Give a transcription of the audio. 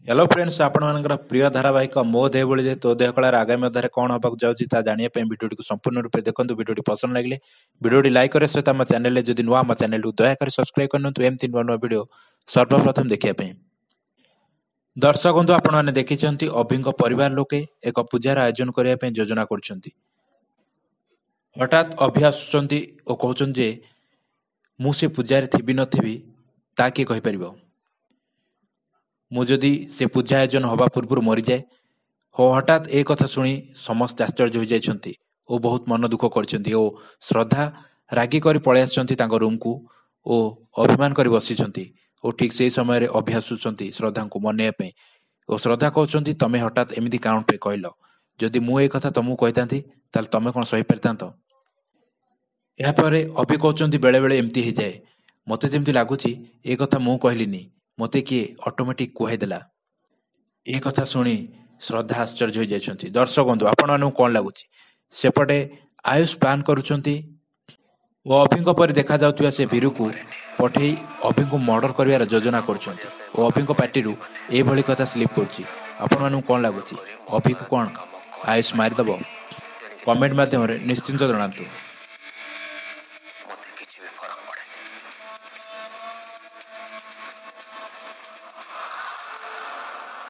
Hello friends आपण मानकर प्रिय धारावाहिक मो देह बोली जे तो देह कलार आगामी अध्याय कौन हबाक जाउची ता जानिया पे वीडियो को संपूर्ण रूप से देखंतु वीडियो पसंद लागले वीडियो लाइक करे सहित हम चैनल ले जदि नुआ हम चैनल को दया कर सब्सक्राइब करनतु एम 3 नुआ वीडियो सर्वप्रथम देखिया पे दर्शक बंधु आपण माने देखिचंती अभिंग परिवार लोके एक पूजार आयोजन करिया पे योजना करछंती हठात अभि आसुचंती ओ कहउचन जे मु से पूजार थिबि नथिबि ता की कहि परिबो मु जदि से पूजा आयोजन हवा पूर्व मरी जाए हो हठात ए कथा शुणी समस्त आश्चर्य हो जाइछंती ओ बहुत मन दुख करछंती ओ श्रद्धा रागी करी पळे आछंती तांको रूम को ओ अभिमान करी बसिछंती ओ ठीक से समय रे अभ्यासुचंती श्रद्धा को मने पे ओ श्रद्धा कहउचंती तमे हठात एमिदी काउंट पे कहलो जदि मु ए कथा तमु कहितांती ताल तमे कोन सही परतांतो या परे अभि कहउचंती बेले बेले एमती हे जाए मते जेमती लागुची ए कथा मु कहलिनी मते किए ऑटोमेटिक कहै देला ए कथा शुणी श्रद्धा आश्चर्य हो जाइछंती दर्शक बंधु आपण मानू कोन लागुची सेपटे आयुष प्लान करूछंती ओ अभिंग पर देखा जाउतिबा से वीरू को पठेई अभिंग को मर्डर करिवार योजना करूछंती ओ अभिंग पार्टी ए भली कथा स्लिप करछि आपण मानू कोन लागुची अभि को कोन आयुष मारि दबो कमेंट माध्यम रे निश्चिंत जणांतु।